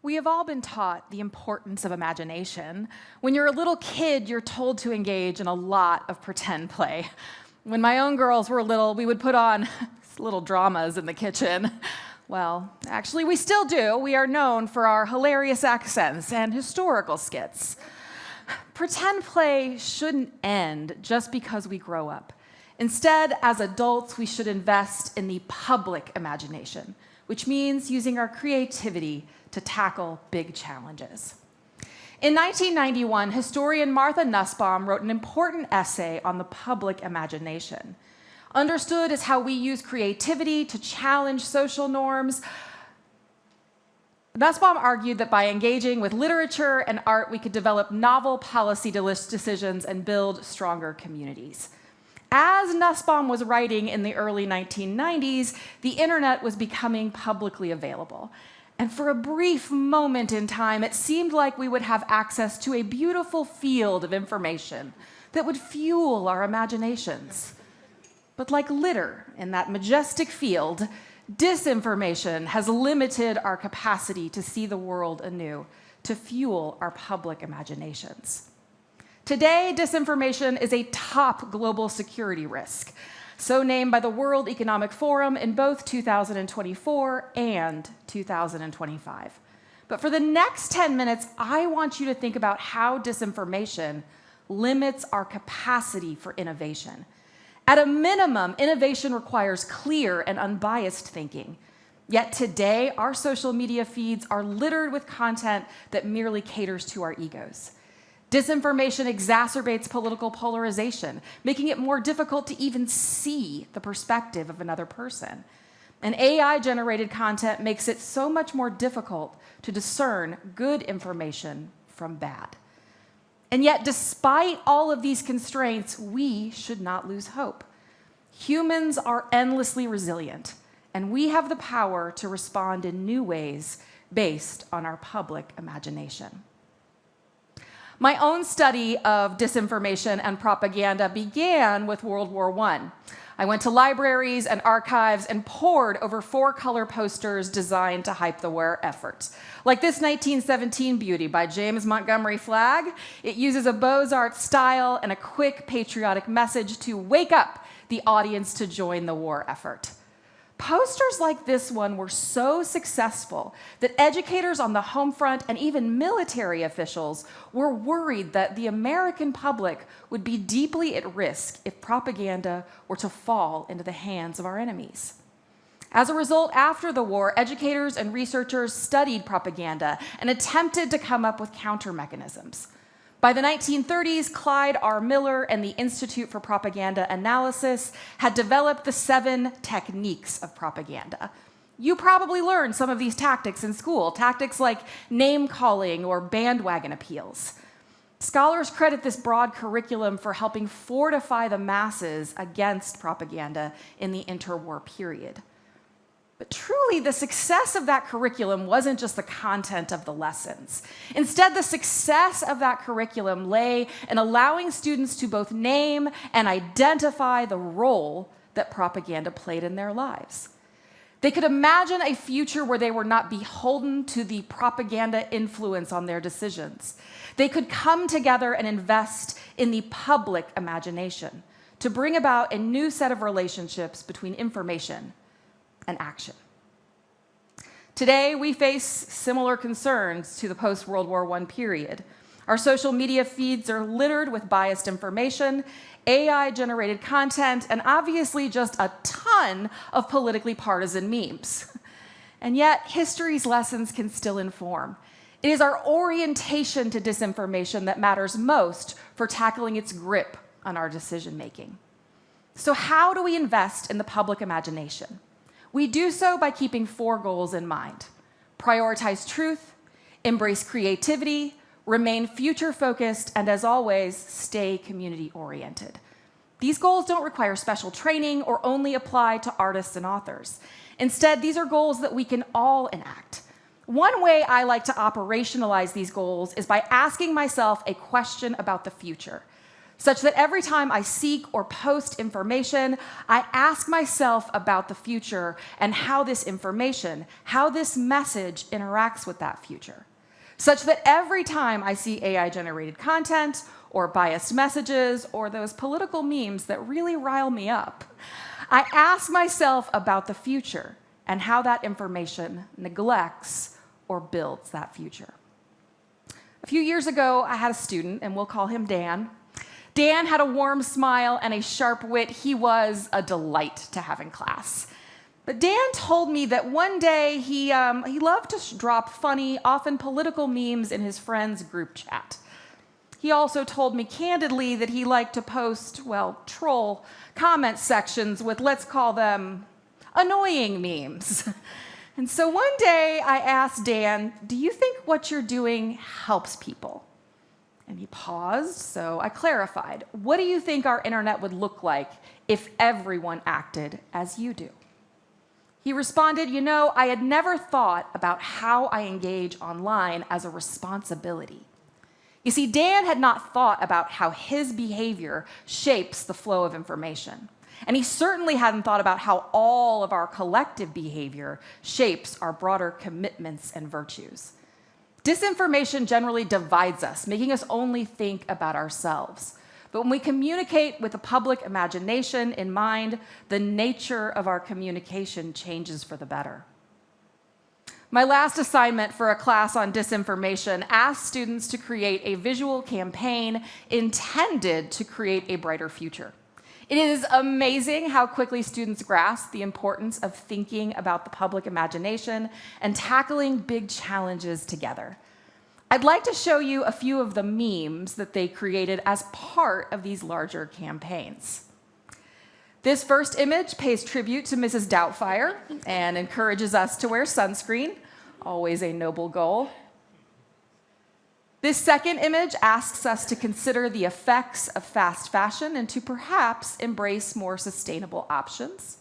We have all been taught the importance of imagination. When you're a little kid, you're told to engage in a lot of pretend play. When my own girls were little, we would put on little dramas in the kitchen. Well, actually, we still do. We are known for our hilarious accents and historical skits. Pretend play shouldn't end just because we grow up. Instead, as adults, we should invest in the public imagination, which means using our creativity to tackle big challenges. In 1991, historian Martha Nussbaum wrote an important essay on the public imagination. Understood as how we use creativity to challenge social norms, Nussbaum argued that by engaging with literature and art, we could develop novel policy decisions and build stronger communities. As Nussbaum was writing in the early 1990s, the internet was becoming publicly available. And for a brief moment in time, it seemed like we would have access to a beautiful field of information that would fuel our imaginations. But like litter in that majestic field, disinformation has limited our capacity to see the world anew, to fuel our public imaginations. Today, disinformation is a top global security risk, so named by the World Economic Forum in both 2024 and 2025. But for the next 10 minutes, I want you to think about how disinformation limits our capacity for innovation. At a minimum, innovation requires clear and unbiased thinking. Yet today, our social media feeds are littered with content that merely caters to our egos. Disinformation exacerbates political polarization, making it more difficult to even see the perspective of another person. And AI-generated content makes it so much more difficult to discern good information from bad. And yet, despite all of these constraints, we should not lose hope. Humans are endlessly resilient, and we have the power to respond in new ways based on our public imagination. My own study of disinformation and propaganda began with World War I. I went to libraries and archives and pored over 4-color posters designed to hype the war effort. Like this 1917 beauty by James Montgomery Flagg, it uses a Beaux-Arts style and a quick patriotic message to wake up the audience to join the war effort. Posters like this one were so successful that educators on the home front and even military officials were worried that the American public would be deeply at risk if propaganda were to fall into the hands of our enemies. As a result, after the war, educators and researchers studied propaganda and attempted to come up with counter mechanisms. By the 1930s, Clyde R. Miller and the Institute for Propaganda Analysis had developed the 7 techniques of propaganda. You probably learned some of these tactics in school, tactics like name-calling or bandwagon appeals. Scholars credit this broad curriculum for helping fortify the masses against propaganda in the interwar period. But truly, the success of that curriculum wasn't just the content of the lessons. Instead, the success of that curriculum lay in allowing students to both name and identify the role that propaganda played in their lives. They could imagine a future where they were not beholden to the propaganda influence on their decisions. They could come together and invest in the public imagination to bring about a new set of relationships between information and action. Today, we face similar concerns to the post-World War I period. Our social media feeds are littered with biased information, AI-generated content, and obviously just a ton of politically partisan memes. And yet, history's lessons can still inform. It is our orientation to disinformation that matters most for tackling its grip on our decision-making. So how do we invest in the public imagination? We do so by keeping 4 goals in mind: prioritize truth, embrace creativity, remain future-focused, and as always, stay community-oriented. These goals don't require special training or only apply to artists and authors. Instead, these are goals that we can all enact. One way I like to operationalize these goals is by asking myself a question about the future. such that every time I seek or post information, I ask myself about the future and how this information, how this message interacts with that future, such that every time I see AI-generated content or biased messages or those political memes that really rile me up, I ask myself about the future and how that information neglects or builds that future. A few years ago, I had a student, and we'll call him Dan. Dan had a warm smile and a sharp wit. He was a delight to have in class. But Dan told me that one day he loved to drop funny, often political memes in his friends' group chat. He also told me candidly that he liked to post, well, troll comment sections with, let's call them, annoying memes. And so one day I asked Dan, do you think what you're doing helps people? And he paused, so I clarified. What do you think our internet would look like if everyone acted as you do? He responded, you know, I had never thought about how I engage online as a responsibility. You see, Dan had not thought about how his behavior shapes the flow of information. And he certainly hadn't thought about how all of our collective behavior shapes our broader commitments and virtues. Disinformation generally divides us, making us only think about ourselves. But when we communicate with the public imagination in mind, the nature of our communication changes for the better. My last assignment for a class on disinformation asked students to create a visual campaign intended to create a brighter future. It is amazing how quickly students grasp the importance of thinking about the public imagination and tackling big challenges together. I'd like to show you a few of the memes that they created as part of these larger campaigns. This first image pays tribute to Mrs. Doubtfire and encourages us to wear sunscreen, always a noble goal. This second image asks us to consider the effects of fast fashion and to perhaps embrace more sustainable options.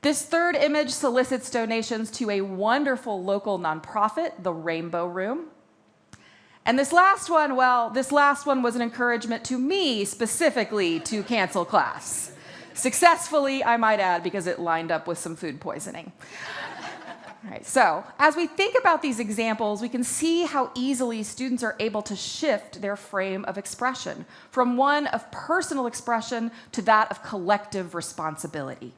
This third image solicits donations to a wonderful local nonprofit, the Rainbow Room. And this last one, well, this last one was an encouragement to me specifically to cancel class. Successfully, I might add, because it lined up with some food poisoning. All right, so as we think about these examples, we can see how easily students are able to shift their frame of expression from one of personal expression to that of collective responsibility.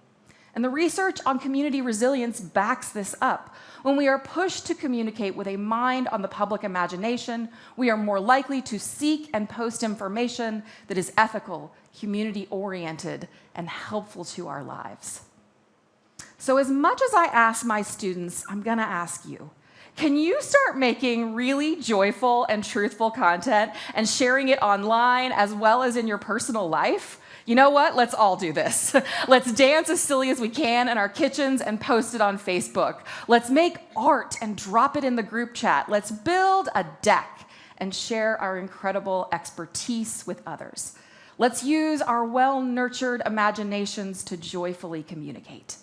And the research on community resilience backs this up. When we are pushed to communicate with a mind on the public imagination, we are more likely to seek and post information that is ethical, community-oriented, and helpful to our lives. So as much as I ask my students, I'm going to ask you, can you start making really joyful and truthful content and sharing it online as well as in your personal life? You know what? Let's all do this. Let's dance as silly as we can in our kitchens and post it on Facebook. Let's make art and drop it in the group chat. Let's build a deck and share our incredible expertise with others. Let's use our well-nurtured imaginations to joyfully communicate.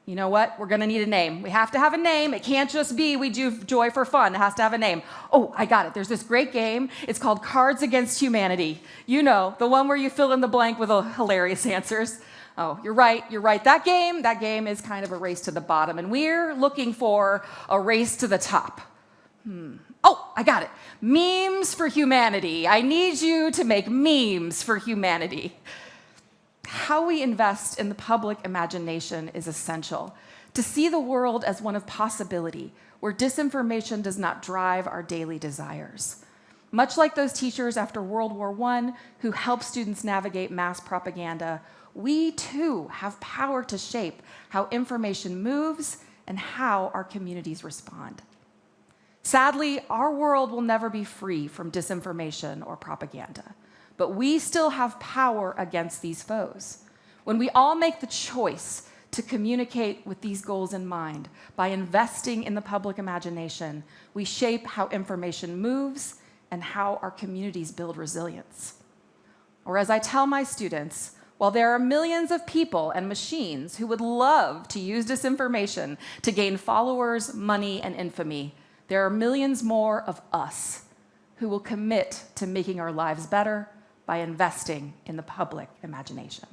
You know what? We're going to need a name. We have to have a name. It can't just be we do joy for fun. It has to have a name. Oh, I got it. There's this great game. It's called Cards Against Humanity. You know, the one where you fill in the blank with hilarious answers. Oh, you're right. You're right. That game is kind of a race to the bottom, and we're looking for a race to the top. Oh, I got it. Memes for humanity. I need you to make memes for humanity. How we invest in the public imagination is essential. To see the world as one of possibility, where disinformation does not drive our daily desires. Much like those teachers after World War I who helped students navigate mass propaganda, we too have power to shape how information moves and how our communities respond. Sadly, our world will never be free from disinformation or propaganda. But we still have power against these foes. When we all make the choice to communicate with these goals in mind, by investing in the public imagination, we shape how information moves and how our communities build resilience. Or as I tell my students, while there are millions of people and machines who would love to use disinformation to gain followers, money, and infamy, there are millions more of us who will commit to making our lives better by investing in the public imagination.